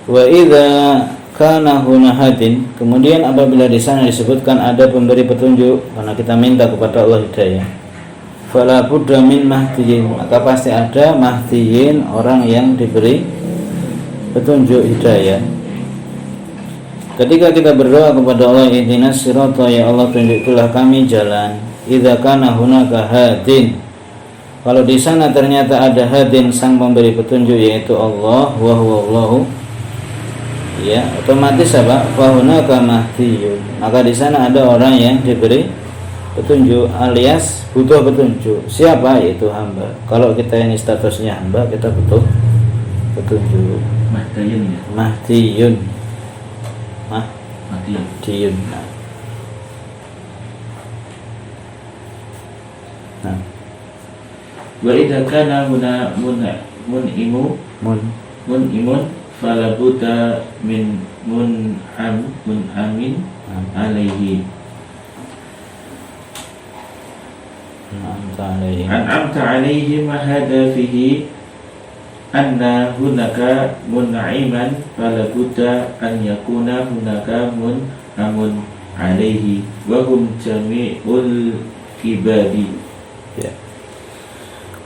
Wa idza kana huna hadin, kemudian apabila di sana disebutkan ada pemberi petunjuk, karena kita minta kepada Allah hidayah, fala budda min mahdiyin, maka pasti ada mahdiyin, orang yang diberi petunjuk hidayah. Ketika kita berdoa kepada Allah, ihdinas sirata, ya Allah tunjukilah kami jalan. Idza kana hunaka hadin, kalau di sana ternyata ada hadin, sang pemberi petunjuk, yaitu Allah, wa huwa Allahu, ya, otomatis apa? Fa hunaka mahdiyun, maka di sana ada orang yang diberi petunjuk, alias butuh petunjuk. Siapa? Yaitu hamba. Kalau kita ini statusnya hamba, kita butuh petunjuk. Mahdiyun ya. Mahdiyun. Mahdiyun. Nah. Wa idza kana huna mun'imun fala budda min mun'amin alaihi. An'amta alaihim hada fihi anna hunaka mun'iman fala budda an yakuna hunaka mun'amun alaihi wa hum jami'ul ibadi. Ya.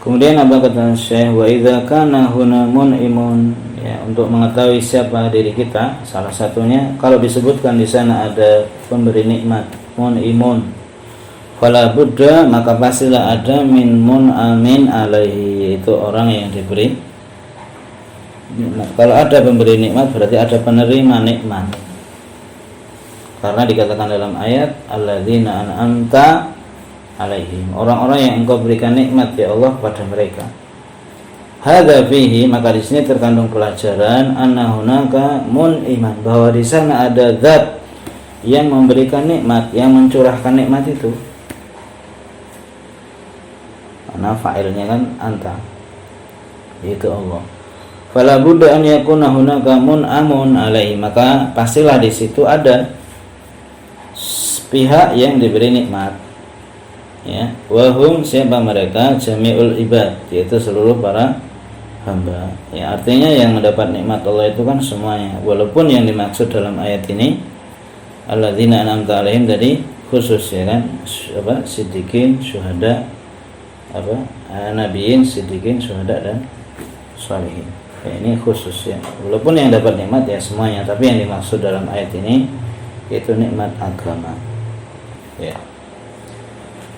Kemudian apa kata Syekh, wa idza kana huna mun'imun, ya, untuk mengetahui siapa diri kita, salah satunya kalau disebutkan di sana ada pemberi nikmat, mun'imun, fala budda, maka pastilah ada min mun'amin alaihi, yaitu orang yang diberi nikmat. Kalau ada pemberi nikmat berarti ada penerima nikmat, karena dikatakan dalam ayat alladzina an'amta alaihim, orang-orang yang engkau berikan nikmat ya Allah pada mereka. Hadza fihi, maka di sini terkandung pelajaran anna hunaka mun'iman, bahwa di sana ada zat yang memberikan nikmat, yang mencurahkan nikmat itu. Karena fa'ilnya kan anta, yaitu Allah. Fala budda an yakuna hunaka mun'amun alaihi, maka pastilah di situ ada pihak yang diberi nikmat, ya, wahum, siapa mereka? Jami'ul ibad, yaitu seluruh para hamba, ya, artinya yang mendapat nikmat Allah itu kan semuanya, walaupun yang dimaksud dalam ayat ini alladzina an'amta alaihim tadi khusus, ya kan, apa, siddiqin, syuhada, apa, nabiyin, siddiqin, syuhada dan sholihin, ya, ini khusus, ya, walaupun yang dapat nikmat ya semuanya, tapi yang dimaksud dalam ayat ini yaitu nikmat agama, ya.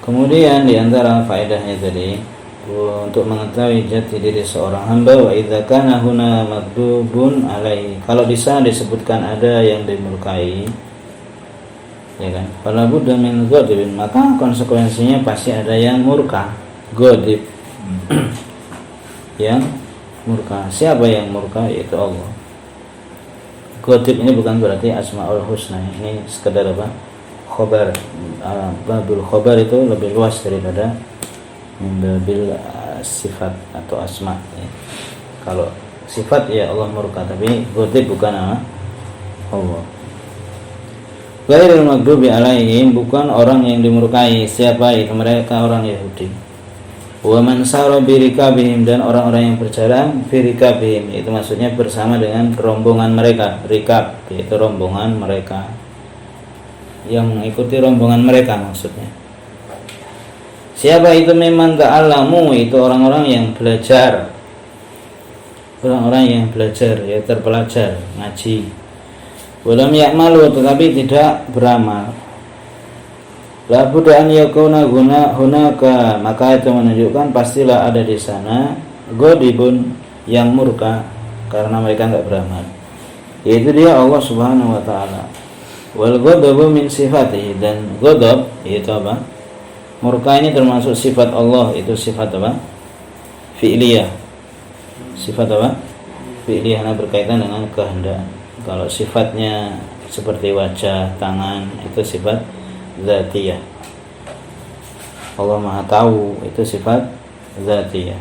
Kemudian diantara faedahnya tadi, untuk mengetahui jati diri seorang hamba, wa idza kana huna maghdubun alaihi, kalau di sana disebutkan ada yang dimurkai, ya kan, fala budda min ghadibin, maka konsekuensinya pasti ada yang murka, ghadib. Yang murka, siapa yang murka? Yaitu Allah. Ghadib ini bukan berarti asmaul husna, ini sekedar apa? Khobar. Babul khobar itu lebih luas daripada babil sifat atau asma, ya. Kalau sifat ya Allah murka, tapi ghadib bukan Allah. Ghairul maghdubi alaihim, bukan orang yang dimurkai. Siapa itu? Mereka orang Yahudi. Wa man sara birikabihim, dan orang-orang yang berjalan birikabihim, itu maksudnya bersama dengan rombongan mereka. Rikab yaitu rombongan mereka, yang mengikuti rombongan mereka maksudnya. Siapa itu? Memang ta'alamu, itu orang-orang yang belajar, orang-orang yang belajar, ya, terpelajar, ngaji. Walam ya'malu, tetapi tidak beramal. La budda an yakuna hunaka, maka itu menunjukkan pastilah ada di sana ghadibun, yang murka karena mereka enggak beramal, yaitu dia Allah Subhanahu wa taala. Wal ghadabu min sifatihi, dan ghadab yaitu apa? Murka ini termasuk sifat Allah, itu sifat apa? Fi'liyah. Sifat apa? Fi'liyah, karena berkaitan dengan kehendak. Kalau sifatnya seperti wajah, tangan, itu sifat zatiyah. Allah Maha Tahu, itu sifat zatiyah.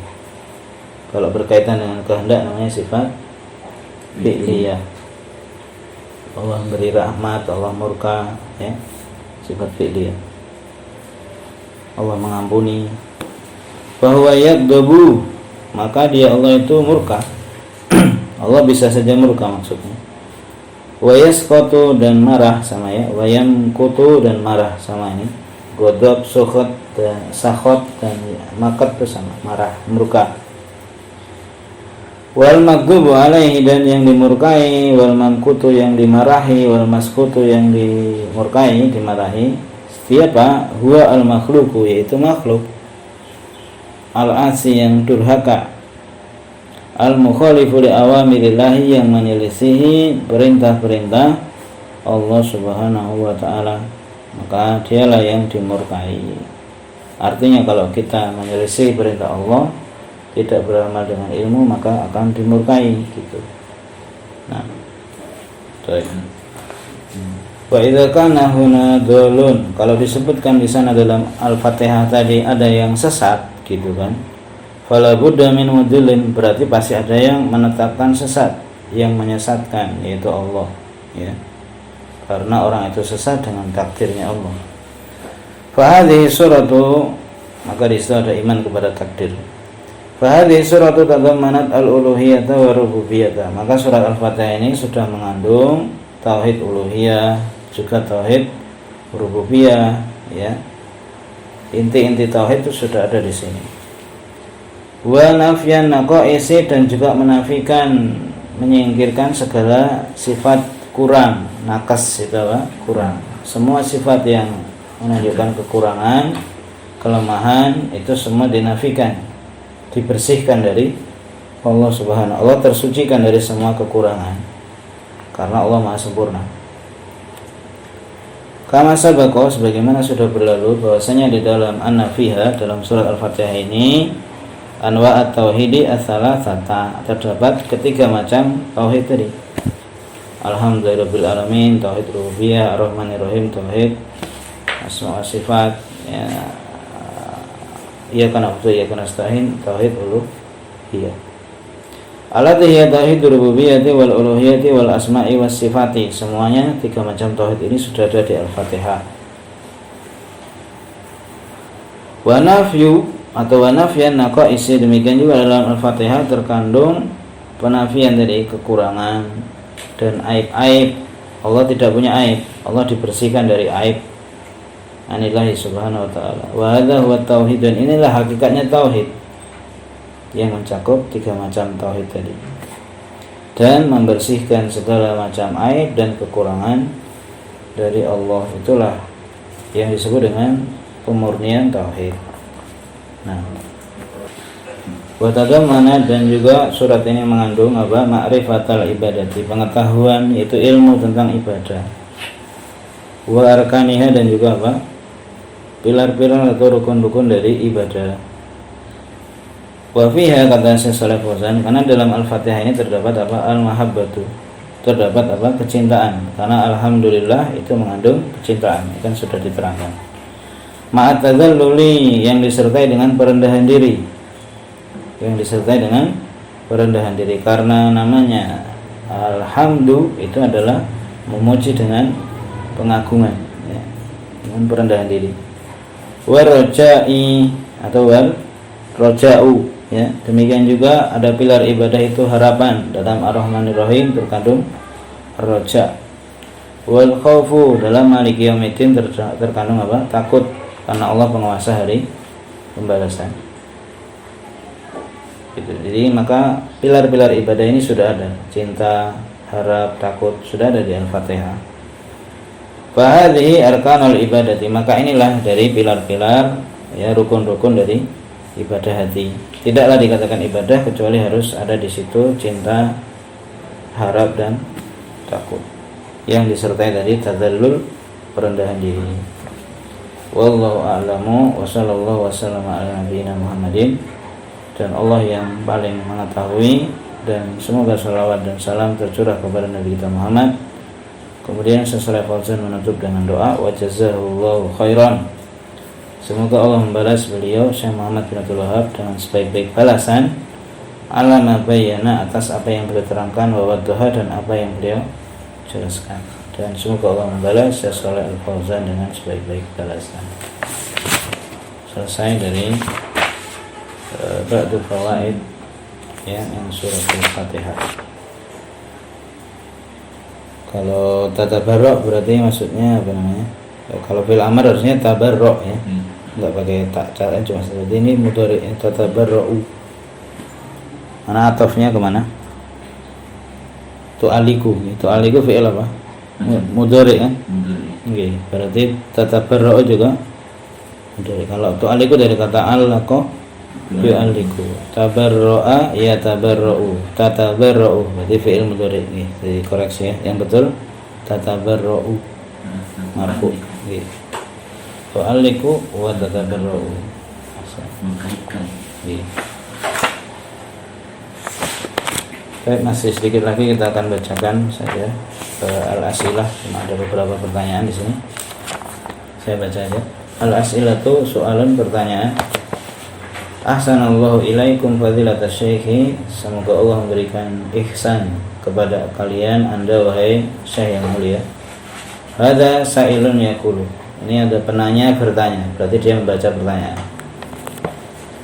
Kalau berkaitan dengan kehendak namanya sifat fi'liyah. Allah beri rahmat, Allah murka, ya, sifat fi'liyah. Allah mengampuni. Bahwa yaghdabu, maka dia Allah itu murka. Allah bisa saja murka maksudnya. Wa yasqatu dan marah sama ya, wa yamkutu dan marah sama ini. Godab, sukhot dan sakhot dan makat itu sama, marah, murka. Wal maghdubu alaihi dan yang dimurkai, wal mamkutu yang dimarahi, wal maskutu yang dimurkai, dimarahi. Siapa? Huwa al makhluqu, yaitu makhluk. Al asi yang durhaka, al mukhalifu li awamirillahi yang menyelisihi perintah-perintah Allah Subhanahu wa taala, maka dialah yang dimurkai. Artinya kalau kita menyelisih perintah Allah, tidak beramal dengan ilmu, maka akan dimurkai gitu. Nah, wa idza kana huna dhalun, kalau disebutkan di sana dalam Al-Fatihah tadi ada yang sesat gitu kan, fala budda min mudillin, berarti pasti ada yang menetapkan sesat, yang menyesatkan, yaitu Allah ya, karena orang itu sesat dengan takdirnya Allah. Fa hadhihi suratu, maka di situ ada iman kepada takdir. Fa hadhihi suratu tadammanat al-uluhiyyata wa rububiyyata, maka surat Al-Fatihah ini sudah mengandung tauhid uluhiyah, juga tauhid rububiyah ya. Inti-inti tauhid itu sudah ada di sini. Wa nafyan naqaisi, dan juga menafikan, menyingkirkan segala sifat kurang, nakas itu apa? Kurang. Semua sifat yang menunjukkan kekurangan, kelemahan itu semua dinafikan, dibersihkan dari Allah Subhanahu. Allah tersucikan dari semua kekurangan karena Allah Maha sempurna. Kama sabaqo, sebagaimana sudah berlalu bahwasanya di dalam An-Nafiha, dalam surat Al-Fatihah ini, anwa at-tauhidi ats-tsalatsata, terdapat ketiga macam tauhid tadi. Alhamdulillahirabbil alamin, tauhid rububiyah, ar-rahmanir-rahim, tauhid asma wa sifat ya, iyyaka na'budu wa iyyaka nasta'in, tauhid uluhiyah. Allati hiya tauhid rububiyyati wal uluhiyyati wal asma'i was sifati. Semuanya tiga macam tauhid ini sudah ada di Al-Fatihah. Wa nafyu atau wa nafyan naqaisi, demikian juga dalam Al-Fatihah terkandung penafian dari kekurangan dan aib-aib. Allah tidak punya aib, Allah dibersihkan dari aib. Anillahi subhanahu wa ta'ala. Wa hadza huwa tauhid, dan inilah hakikatnya tauhid yang mencakup tiga macam tauhid tadi, dan membersihkan segala macam aib dan kekurangan dari Allah. Itulah yang disebut dengan pemurnian tauhid. Nah, wa tadammana, dan juga surat ini mengandung apa? Ma'rifatal ibadati, pengetahuan, yaitu ilmu tentang ibadah. Wa arkaniha, dan juga apa? Pilar-pilar atau rukun-rukun dari ibadah. Wa fiha, kata Syekh Shalih Fauzan, karena dalam Al-Fatihah ini terdapat apa? Al-mahabbatu, terdapat apa? Kecintaan. Karena alhamdulillah itu mengandung kecintaan, itu kan sudah diterangkan. Ma'at tadzalluli, yang disertai dengan perendahan diri, yang disertai dengan perendahan diri, karena namanya alhamdu itu adalah memuji dengan pengagungan ya, dengan perendahan diri. Warajai atau wal roja'u ya, demikian juga ada pilar ibadah itu harapan. Dalam Ar-Rahmanir Rahim terkandung roja. Wal khaufu, dalam Maliki Yaumiddin terkandung apa? Takut, karena Allah penguasa hari pembalasan. Gitu. Jadi maka pilar-pilar ibadah ini sudah ada, cinta, harap, takut, sudah ada di Al-Fatihah. Fahadhihi arkanul ibadati, maka inilah dari pilar-pilar ya, rukun-rukun dari ibadah hati. Tidaklah dikatakan ibadah kecuali harus ada di situ cinta, harap dan takut, yang disertai dari tadzallul, perendahan diri. Wallahu a'lamu wa sallallahu wasallama ala nabiyyina Muhammadin, dan Allah yang paling mengetahui, dan semoga salawat dan salam tercurah kepada Nabi kita Muhammad. Kemudian Syekh Shalih Fauzan menutup dengan doa, wa jazahullahu khairan, semoga Allah membalas beliau Syekh Muhammad bin Abdul Wahab dengan sebaik-baik balasan, ala ma bayyana, atas apa yang beliau terangkan, wa waddaha, dan apa yang beliau jelaskan, dan semoga Allah membalas Syekh Shalih Fauzan dengan sebaik-baik balasan. Selesai dari Ba'du Fawaid yang surat Al-Fatihah. Kalau tatabarro berarti maksudnya apa namanya? Kalau fil amr harusnya tabarro ya. Enggak pakai tak cara cuma seperti ini mudhari tatabarro. Mana atofnya kemana? Tu'aliku. Tu'aliku fi'il apa? Mudhari kan? Oke, berarti tatabarro juga mudhari. Kalau tu'aliku dari kata alaqa yu'aliku. Tabarro'a ya tabarro'u. Tatabarro'u berarti fi'il mudhari. Jadi koreksi ya. Yang betul tatabarro'u marfu. Tu'aliku wa tatabarro'u. Mengkaitkan. Baik, masih sedikit lagi kita akan bacakan saja al-asilah. Ada beberapa pertanyaan di sini. Saya baca aja. Al-asilah itu soalan pertanyaan. Ahsanallahu ilaikum fadilatas syekhi. Semoga Allah memberikan ihsan kepada kalian, Anda wahai syekh yang mulia. Hada sa'ilun yaqulu. Ini ada penanya bertanya, berarti dia membaca pertanyaan.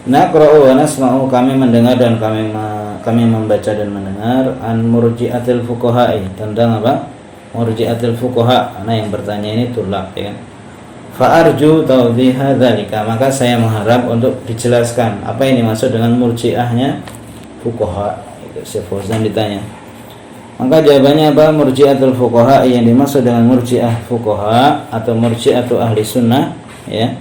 Naqra'u wa nasma'u, kami mendengar dan kami membaca dan mendengar an murji'atil fuqaha'i, tentang apa? Murji'atil fuqaha. Nah, yang bertanya ini tulab ya kan. Fa'arju tawdiha dzalika, maka saya mengharap untuk dijelaskan apa ini maksud dengan murji'ahnya fuqaha. Itu Syekh Fauzan ditanya. Maka jawabannya apa? Murji'atul fuqaha yang dimaksud dengan murji'ah fuqaha atau murji'atu ahli sunnah ya.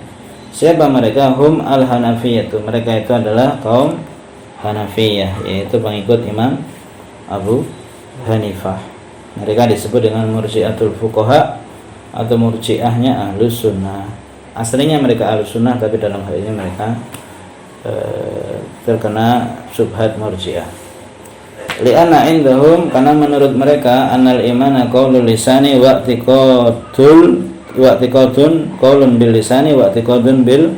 Siapa mereka? Hum al-Hanafiyatu. Mereka itu adalah kaum Hanafiyah, yaitu pengikut Imam Abu Hanifah. Mereka disebut dengan murji'atul fuqaha atau murji'ahnya ahlus sunnah. Aslinya mereka ahlus sunnah, tapi dalam hal ini mereka terkena syubhat murji'ah. Li'anna indahum, karena menurut mereka annal imana qaulul lisani wa i'tiqadun qaulun bil lisani wa i'tiqadun bil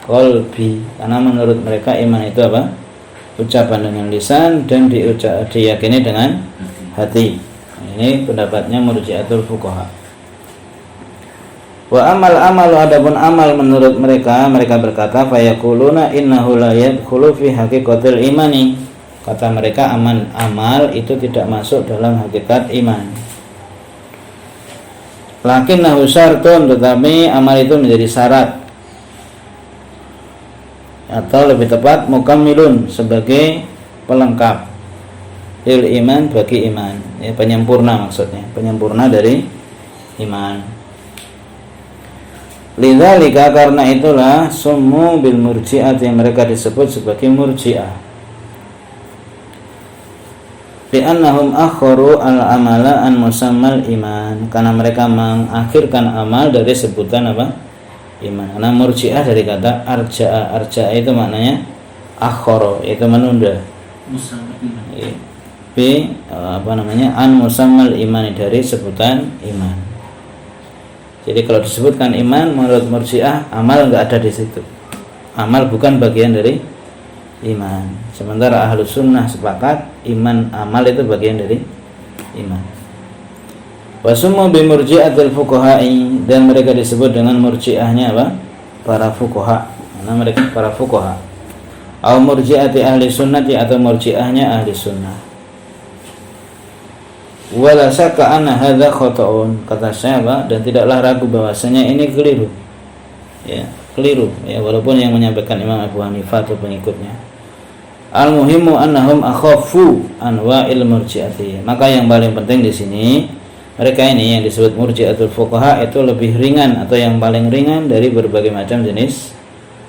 qalbi. Karena menurut mereka iman itu apa? Ucapan dengan lisan dan diyakini dengan hati. Ini pendapatnya murji'atul fuqaha. Wa amalu, adapun amal menurut mereka berkata fayaquluna innahu la yadkhulu fi haqiqatil imani. Kata mereka amal itu tidak masuk dalam hakikat iman. Lakinnahu syartun, tetapi amal itu menjadi syarat, atau lebih tepat mukammilun, sebagai pelengkap lil iman, bagi iman ya, penyempurna maksudnya, penyempurna dari iman. Lidzalika, karena itulah summu bil murji'ah, yang mereka disebut sebagai murji'ah. Li'annahum akharu al-amala an musammal iman, karena mereka mengakhirkan amal dari sebutan apa? Iman. Karena murji'ah dari kata arja'a. Arja'a itu maknanya akhara, itu menunda. Musammal iman. An musammal iman, dari sebutan iman. Jadi kalau disebutkan iman menurut murji'ah, amal enggak ada di situ. Amal bukan bagian dari iman. Sementara ahlu sunnah sepakat iman, amal itu bagian dari iman. Wasummu bi murji'atil fuqaha'i, dan mereka disebut dengan murji'ahnya apa? Para fuqaha. Karena mereka para fuqaha. Au murji'ati ahli sunnati, atau murji'ahnya ahli sunnah. Wala syakka anna hadza khata'un, kata saya apa? Dan tidaklah ragu bahwasanya ini keliru. Ya, keliru ya, walaupun yang menyampaikan Imam Abu Hanifah atau pengikutnya. Al-muhimmu annahum akhafu anwa'il murji'ati. Maka yang paling penting di sini, mereka ini yang disebut murji'atul fuqaha itu lebih ringan, atau yang paling ringan dari berbagai macam jenis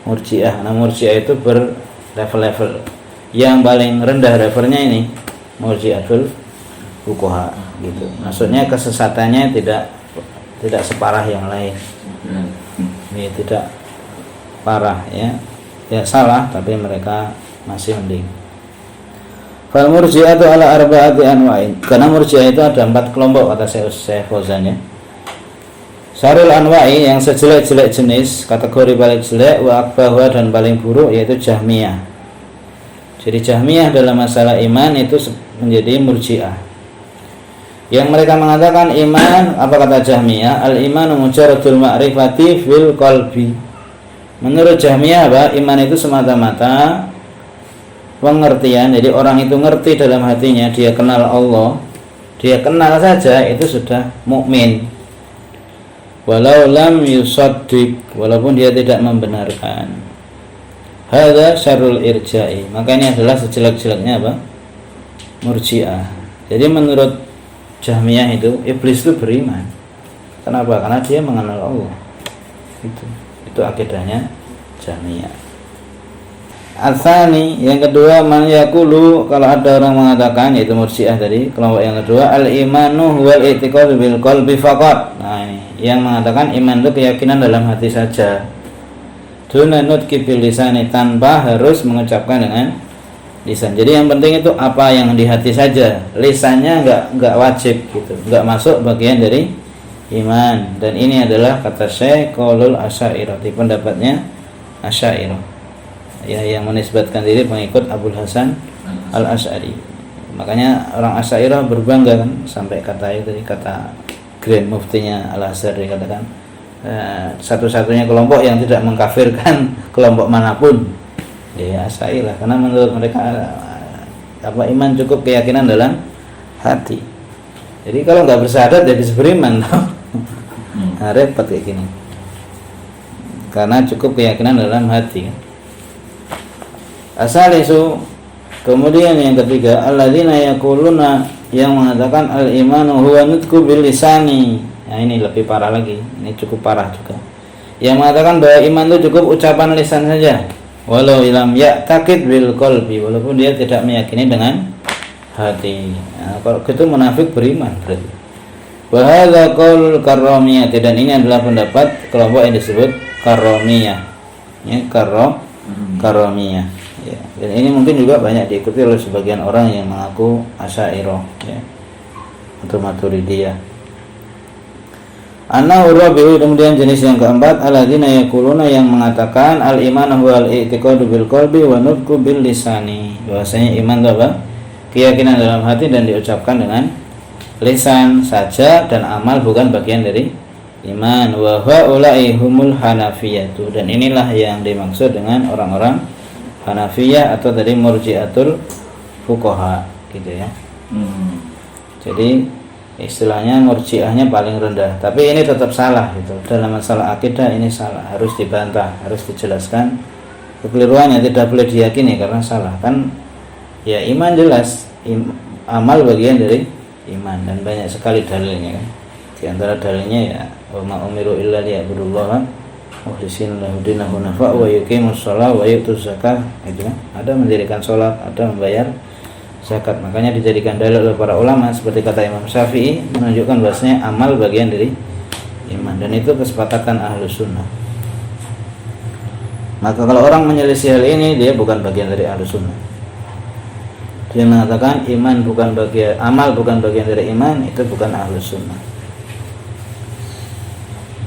murji'ah. Nah, murji'ah itu berlevel-level. Yang paling rendah levelnya ini murji'atul fuqaha gitu. Maksudnya kesesatannya tidak separah yang lain. Ini tidak parah ya. Ya salah, tapi mereka masih mending. Fal murji'atu ala arba'ati anwa'in. Karena murji'ah itu ada 4 kelompok, kata Syekh Fauzan ya. Syarul anwa'i, yang sejelek-jelek jenis, kategori paling jelek, wa akbaha, dan paling buruk, yaitu Jahmiyah. Jadi Jahmiyah dalam masalah iman itu menjadi murji'ah. Yang mereka mengatakan iman, apa kata Jahmiyah? Al-imanu mujarradul ma'rifati fil qalbi. Menurut Jahmiyah apa? Iman itu semata-mata pengertian. Jadi orang itu ngerti dalam hatinya, dia kenal Allah, dia kenal saja itu sudah mukmin. Walau lam yusaddiq, walaupun dia tidak membenarkan. Hadza syarrul irja'i. Maka ini adalah sejelek-jeleknya apa? Murji'ah. Jadi menurut Jahmiyah itu iblis itu beriman. Kenapa? Karena dia mengenal Allah. Itu akidahnya Jahmiyah. Al-thani, yang kedua, man yaqulu, kalau ada orang mengatakan, yaitu Murji'ah tadi, kelompok yang kedua, al-imanu huwal i'tiqadu bil qalbi faqat. Nah, ini yang mengatakan iman itu keyakinan dalam hati saja. Duna nutqi bil lisani, tanpa harus mengucapkan dengan lisan. Jadi yang penting itu apa yang di hati saja. Lisannya enggak wajib gitu. Enggak masuk bagian dari iman. Dan ini adalah kata Syekh qaulul Asy'ariyah, pendapatnya Asy'ariyah. Ya, yang menisbatkan diri pengikut Abul Hasan Al-Asy'ari. Makanya orang Asy'ariyah berbangga kan, sampai kata itu tadi, kata Grand Muftinya Al-Azhar dikatakan satu-satunya kelompok yang tidak mengkafirkan kelompok manapun ya Asy'ariyah, karena menurut mereka iman cukup keyakinan dalam hati. Jadi kalau nggak bersyahadat ya bisa beriman. Nah, repot kayak gini, karena cukup keyakinan dalam hati kan. Asalisu, kemudian yang ketiga, alladzina yaquluna, yang mengatakan al-imanu huwa nutqu bil lisani. Nah, ini lebih parah lagi. Ini cukup parah juga. Yang mengatakan bahwa iman itu cukup ucapan lisan saja. Walau lam ya'taqid bil qalbi, walaupun dia tidak meyakini dengan hati. Nah, kalau gitu munafik beriman berarti. Wa hadza qaulul karramiyah, dan ini adalah pendapat kelompok yang disebut karramiyah. Ya, karramiyah. Ya, dan ini mungkin juga banyak diikuti oleh sebagian orang yang mengaku Asy'ariyah ya, atau Maturidiyah. An-Rabi'u, kemudian jenis yang keempat, alladzina yaquluna, yang mengatakan al-iman huwa al-i'tiqadu bil qalbi wa nutqu bil lisani. Bahwasanya iman itu apa? Keyakinan dalam hati dan diucapkan dengan lisan saja, dan amal bukan bagian dari iman. Wa haula'i humul hanafiyatu, dan inilah yang dimaksud dengan orang-orang Hanafiyah atau dari Murji'atul fuqaha gitu ya. Jadi istilahnya Murji'ahnya paling rendah, tapi ini tetap salah gitu. Dalam masalah akidah ini salah, harus dibantah, harus dijelaskan kekeliruannya, tidak boleh diyakini karena salah. Kan ya iman jelas, amal bagian dari iman, dan banyak sekali dalilnya kan. Di antara dalilnya ya wa ma umiru illa liya'budullaha mukhlishin lahu dinahu hunafa wa yuqimus shalah wa yutuz zakah. Itu kan ada mendirikan sholat, ada membayar zakat. Makanya dijadikan dalil oleh para ulama seperti kata Imam Syafi'i, menunjukkan bahwasanya amal bagian dari iman, dan itu kesepakatan Ahlus Sunnah. Maka kalau orang menyelisih hal ini, dia bukan bagian dari Ahlus Sunnah. Dia mengatakan iman bukan bagian, amal bukan bagian dari iman, itu bukan Ahlus Sunnah.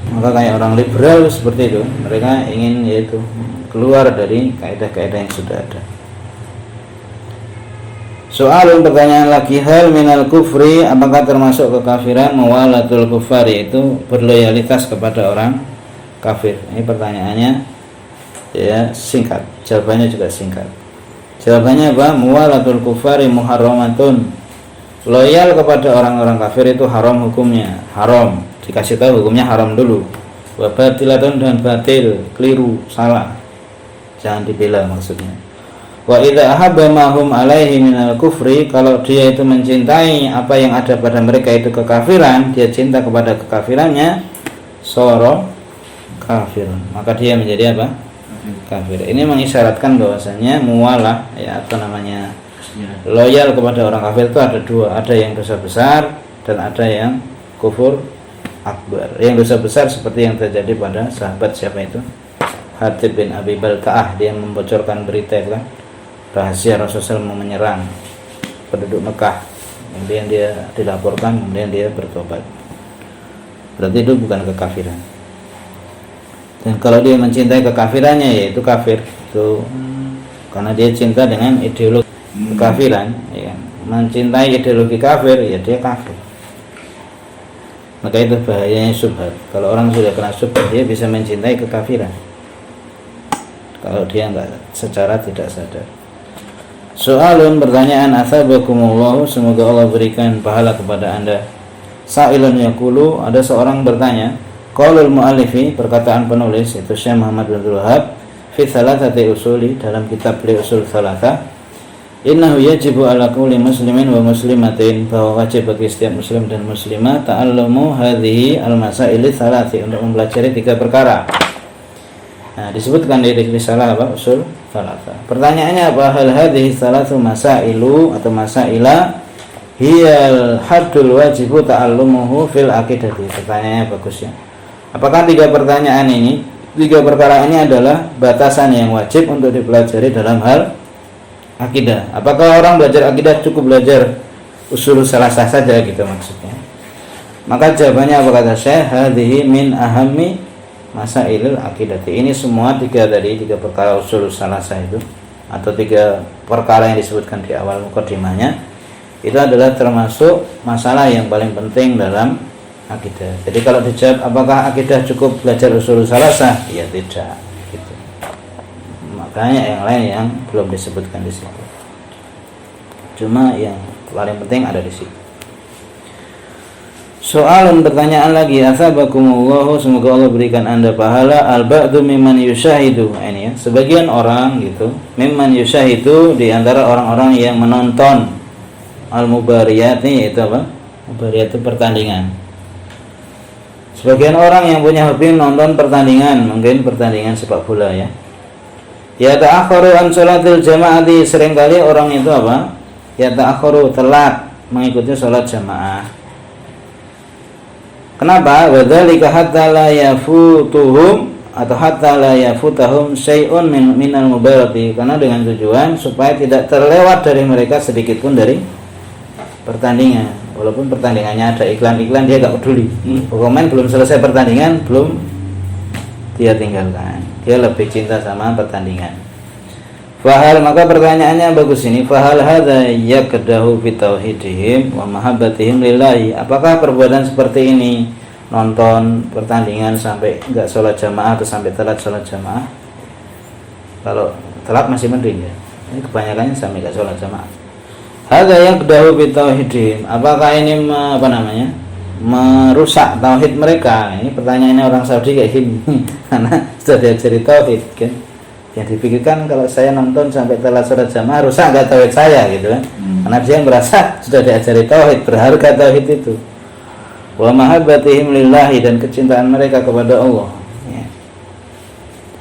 Maka kayak orang liberal seperti itu, mereka ingin yaitu keluar dari kaidah-kaidah yang sudah ada. Soal, pertanyaan lagi, hal minal kufri, apakah termasuk kekafiran mawalatul kufar, yaitu berloyalitas kepada orang kafir. Ini pertanyaannya ya singkat, jawabannya juga singkat. Jawabannya apa? Mawalatul kufari muharramatun, loyal kepada orang-orang kafir itu haram hukumnya, haram. Dikasih tahu hukumnya haram dulu. Wa batilatun, dan batil, keliru, salah, jangan dibela maksudnya. Wa idza ahabba ma hum alaihi minal kufri, kalau dia itu mencintai apa yang ada pada mereka itu kekafiran, dia cinta kepada kekafirannya, soro kafirun, maka dia menjadi apa? Kafir. Ini mengisyaratkan bahwasanya muwalah ya, atau namanya loyal kepada orang kafir itu ada dua, ada yang dosa besar dan ada yang kufur akbar. Yang dosa besar seperti yang terjadi pada sahabat siapa itu? Hatib bin Abi Balta'ah, dia membocorkan berita itu kan, rahasia Rasulullah menyerang penduduk Mekah, kemudian dia dilaporkan, kemudian dia bertobat. Berarti itu bukan kekafiran. Dan kalau dia mencintai kekafirannya, yaitu kafir itu, karena dia cinta dengan ideologi kekafiran ya, mencintai ideologi kafir, ya dia kafir. Maka itu bahayanya syubhat. Kalau orang sudah kena syubhat, dia bisa mencintai kekafiran kalau dia enggak secara tidak sadar. Soalun, pertanyaan, athabakumullahu, semoga Allah berikan pahala kepada anda. Sa'ilun yaqulu, ada seorang bertanya. Qaulul mu'allifi, perkataan penulis itu Syekh Muhammad bin Abdul Wahhab, fi thalathati usuli, dalam kitab beliau usul thalatha. Innahu yajibu ala kulli muslimin wa muslimatin, bahwa wajib bagi setiap muslim dan muslimah ta'allumu hadhihi al-masaili thalathi, untuk mempelajari 3 perkara. Nah, disebutkan di risalah apa? Usul thalatha. Pertanyaannya apa? Hal hadhihi thalathu masailu atau masaila hiyal haddul wajibu ta'allumuhu fil aqidati. Pertanyaannya bagus ya. Apakah 3 pertanyaan ini, 3 perkara ini adalah batasan yang wajib untuk dipelajari dalam hal akidah? Apakah orang belajar akidah cukup belajar usul salasah saja gitu maksudnya? Maka jawabannya apa kata Syekh? Hadhihi min ahammi masailul aqidati. Ini semua 3 perkara usul salasah itu, atau 3 perkara yang disebutkan di awal mukadimahnya, itu adalah termasuk masalah yang paling penting dalam akidah. Jadi kalau dijawab apakah akidah cukup belajar usul salasah? Ya tidak gitu. Makanya yang lain yang belum disebutkan di situ. Cuma yang paling penting ada di situ. Soalun, pertanyaan lagi, athabakumullahu, semoga Allah berikan anda pahala. Al-ba'du mimman yushahidu, ini ya, sebagian orang gitu, mimman yushahidu, di antara orang-orang yang menonton al-mubariyat, ini itu apa? Mubariyat itu pertandingan. Sebagian orang yang punya hobi nonton pertandingan, mungkin pertandingan sepak bola ya. Ya ta'akharu an sholatil jama'ati, seringkali orang itu apa? Ya ta'akharu, telat mengikuti sholat jamaah. Kenapa? Wadzalika hatta la yafutuhum, atau hatta la yafutahum syai'un minal mubarati, karena dengan tujuan supaya tidak terlewat dari mereka sedikit pun dari pertandingan. Walaupun pertandingannya ada iklan-iklan, dia gak peduli. Pokoknya belum selesai pertandingan, belum dia tinggalkan. Dia lebih cinta sama pertandingan. Fahal, maka pertanyaannya bagus ini. Fahal hadza yakdahu fi tauhidihim wa mahabbatihim lillahi. Apakah perbuatan seperti ini, nonton pertandingan sampai enggak sholat jamaah atau sampai telat sholat jamaah? Kalau telat masih mending ya. Ini kebanyakannya sampai enggak sholat jamaah. Hadza yakdahu fi tauhidihim. Apakah ini merusak tauhid mereka? Ini pertanyaannya orang Saudi kayak gini. Karena sudah diajari tauhid kan. Yang dipikirkan kalau saya nonton sampai telat sholat jamaah rusak enggak tauhid saya gitu kan. Karena dia merasa sudah diajari tauhid, berharga tauhid itu. Wa mahabbatihim lillahi, dan kecintaan mereka kepada Allah ya.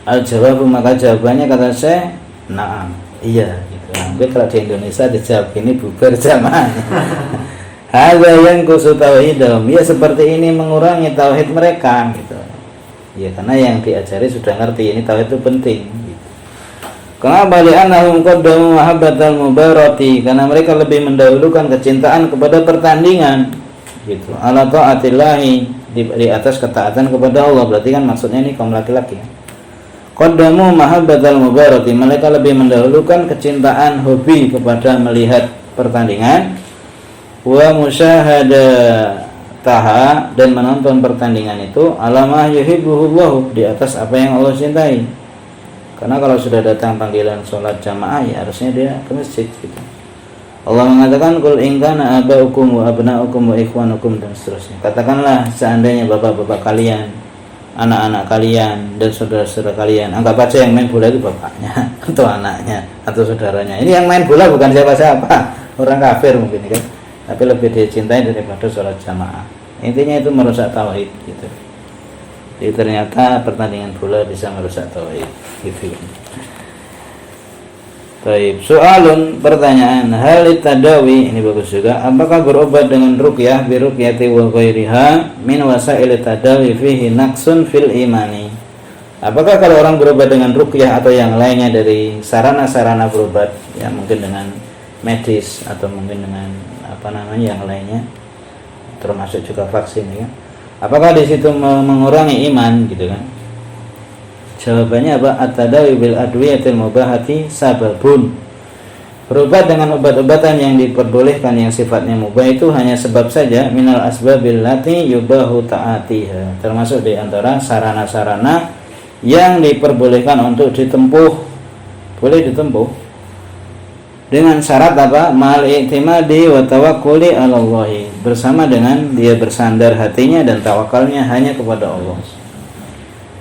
Al-jawabu, maka jawabannya kata saya, na'am, iya gitu. Mungkin kalau di Indonesia dijawab ini bubar jamaah. Hadza yanqusu tauhidahum, ya seperti ini mengurangi tauhid mereka gitu. Ya karena yang diajari sudah ngerti ini tauhid itu penting gitu. Kenapa? Li'annahum qaddamu mahabbatal mubarati, karena mereka lebih mendahulukan kecintaan kepada pertandingan gitu. Ala ta'atillahi, di atas ketaatan kepada Allah. Berarti kan maksudnya ini kaum laki-laki ya. Qaddamu mahabbatal mubarati, mereka lebih mendahulukan kecintaan hobi kepada melihat pertandingan. Wa musyahadataha, dan menonton pertandingan itu, alamah yuhibbuhullahu, di atas apa yang Allah cintai. Karena kalau sudah datang panggilan sholat jamaah ya harusnya dia ke masjid gitu. Allah mengatakan qul in kana abaukum wa abnaukum wa ikhwanukum, dan seterusnya. Katakanlah seandainya bapak-bapak kalian, anak-anak kalian, dan saudara-saudara kalian, anggap aja yang main bola itu bapaknya atau anaknya atau saudaranya. Ini yang main bola bukan siapa-siapa, orang kafir mungkin kan, tapi lebih dicintai daripada sholat jamaah. Intinya itu merusak tauhid gitu. Jadi ternyata pertandingan bola bisa merusak tauhid gitu. Baik, soalun, pertanyaan, hal tadawi, ini bagus juga. Apakah berobat dengan ruqyah bi ruqyati wa ghairiha min wasail tadawi fihi naqsun fil imani? Apakah kalau orang berobat dengan ruqyah atau yang lainnya dari sarana-sarana berobat, ya mungkin dengan medis atau mungkin dengan yang lainnya, termasuk juga vaksin ya. Apakah di situ mengurangi iman gitu kan? Jawabannya apa? At-tadawi bil adwiyatil mubahati sababun. Berobat dengan obat-obatan yang diperbolehkan yang sifatnya mubah itu hanya sebab saja, minal asbabil lati yubahu ta'atiha, termasuk di antara sarana-sarana yang diperbolehkan untuk ditempuh. Boleh ditempuh. dengan syarat apa? Mal i'timadi wa tawakkuli 'ala Allah, bersama dengan dia bersandar hatinya dan tawakalnya hanya kepada Allah.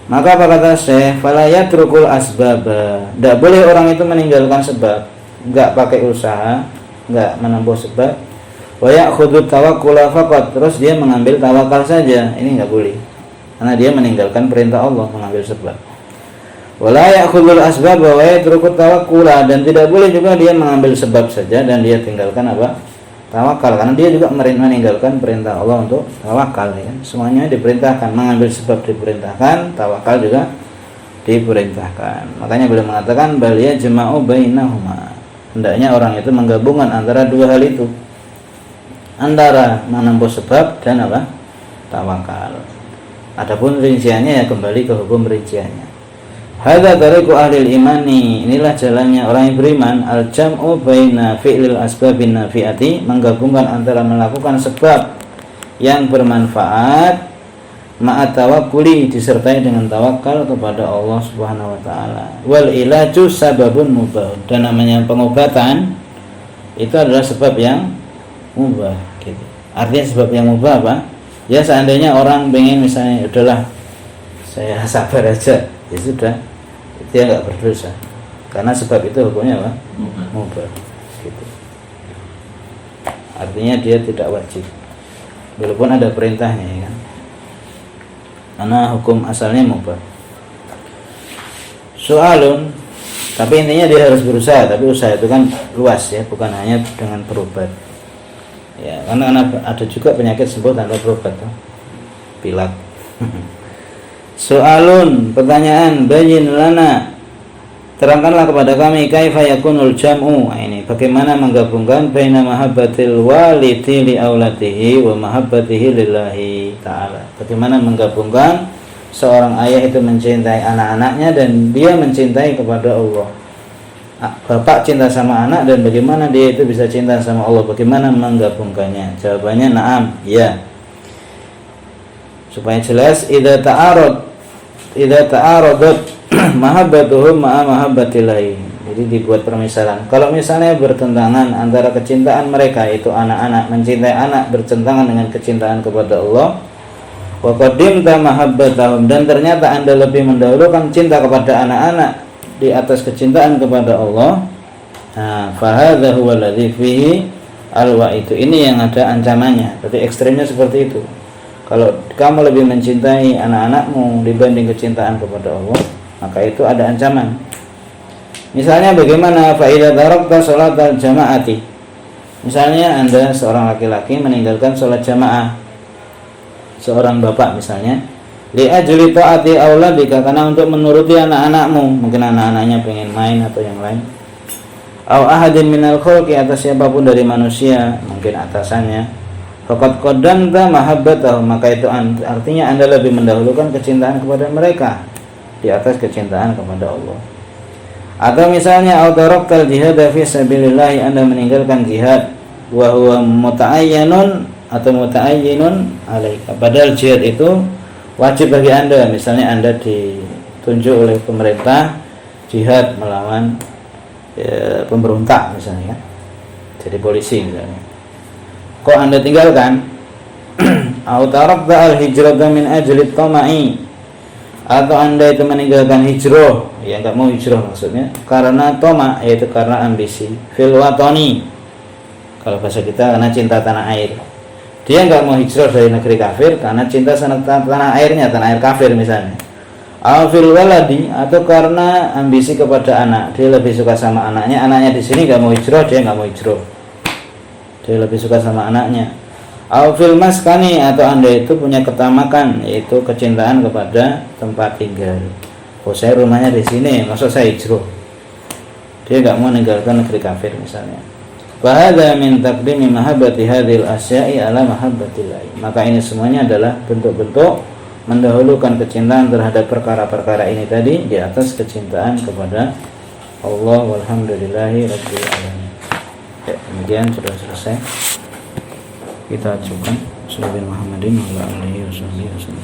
Maka apa kata Syekh? Fala yatrukul asbab. Tidak boleh orang itu meninggalkan sebab, enggak pakai usaha, enggak menempuh sebab. Wa ya'khudhu tawakkula faqat, terus dia mengambil tawakal saja. Ini enggak boleh. Karena dia meninggalkan perintah Allah, mengambil sebab. Wala ya'khudhul asbab wa yatrukut tawakkula, dan tidak boleh juga dia mengambil sebab saja dan dia tinggalkan apa? Tawakal, karena dia juga meninggalkan perintah Allah untuk tawakal, ya. Semuanya diperintahkan, mengambil sebab diperintahkan, tawakal juga diperintahkan. Makanya beliau mengatakan bal yajma'u bainahuma. Hendaknya orang itu menggabungkan antara dua hal itu. Antara menempuh sebab dan apa? Tawakal. Adapun rinciannya ya kembali ke hukum rinciannya. Hadza tariqu ahli imani, inilah jalannya orang yang beriman, al-jam'u baina fi'lil asbabin nafi'ati, menggabungkan antara melakukan sebab yang bermanfaat ma'at tawakkuli, disertai dengan tawakal kepada Allah Subhanahu wa taala. Wal ilaju sababun mubah, dan namanya pengobatan itu adalah sebab yang mubah gitu. Artinya sebab yang mubah apa? Ya seandainya orang pengen misalnya udahlah saya sabar aja, ya sudah, dia nggak berdosa karena sebab itu hukumnya apa? Mubah gitu. Artinya dia tidak wajib walaupun ada perintahnya, ya kan? Karena hukum asalnya mubah. Soalun, tapi intinya dia harus berusaha, tapi usaha itu kan luas ya, bukan hanya dengan berobat ya, karena ada juga penyakit sembuh tanpa berobat tuh. Pilek. Soalun, pertanyaan, bayin lana, terangkanlah kepada kami kaifa yakunul jam'u. Ini bagaimana menggabungkan baina mahabbatil walidi li auladihi wa mahabbatihi lillahi ta'ala. Bagaimana menggabungkan seorang ayah itu mencintai anak-anaknya dan dia mencintai kepada Allah. Bapak cinta sama anak dan bagaimana dia itu bisa cinta sama Allah, bagaimana menggabungkannya? Jawabannya na'am, ya. Supaya jelas, idza ta'aradat mahabbatuhum ma'a mahabbatillahi. Jadi dibuat permisalan. Kalau misalnya bertentangan antara kecintaan mereka itu anak-anak, mencintai anak bertentangan dengan kecintaan kepada Allah, wa qaddimta mahabbatahum, dan ternyata Anda lebih mendahulukan cinta kepada anak-anak di atas kecintaan kepada Allah, nah, fahadha huwa alladhi fihi al-wa'id, ini yang ada ancamannya. Berarti ekstrimnya seperti itu. Kalau kamu lebih mencintai anak-anakmu dibanding kecintaan kepada Allah, maka itu ada ancaman. Misalnya bagaimana? Fa idza tarakta sholatal jama'ati. Misalnya Anda seorang laki-laki meninggalkan sholat jamaah, seorang bapak misalnya, li ajli taati auladika, karena untuk menuruti anak-anakmu, mungkin anak-anaknya pengen main atau yang lain. Au ahadin minal khalqi, atas siapapun dari manusia, mungkin atasannya. Faqad qaddamta mahabbatahu, maka itu artinya Anda lebih mendahulukan kecintaan kepada mereka di atas kecintaan kepada Allah. Atau misalnya autaraqtal jihad fi sabilillah, Anda meninggalkan jihad wa huwa muta'ayyanun atau muta'ayyinun alaika, padahal jihad itu wajib bagi Anda. Misalnya Anda ditunjuk oleh pemerintah jihad melawan pemberontak misalnya, jadi polisi misalnya, kok Anda tinggalkan? Au tarakta al-hijrata min ajli tama'i, atau Anda itu meninggalkan hijrah, ya enggak mau hijrah maksudnya karena tama, yaitu karena ambisi, fil watani, kalau bahasa kita karena cinta tanah air. Dia enggak mau hijrah dari negeri kafir karena cinta tanah airnya, tanah air kafir misalnya. Au fil waladi, atau karena ambisi kepada anak, dia lebih suka sama anaknya, anaknya di sini enggak mau hijrah, dia enggak mau hijrah, dia lebih suka sama anaknya. Au fil maskani, atau Anda itu punya ketamakan, yaitu kecintaan kepada tempat tinggal. Oh, saya rumahnya di sini, maksud saya hijrah, dia enggak mau meninggalkan negeri kafir misalnya. Fahadha min taqdimi mahabbati hadhil asya'i ala mahabbatillah, maka ini semuanya adalah bentuk-bentuk mendahulukan kecintaan terhadap perkara-perkara ini tadi di atas kecintaan kepada Allah. Walhamdulillahi rabbil alamin. Ya, demikian sudah selesai. Kita ajukan Nabi Muhammadin wa alihi wasallam.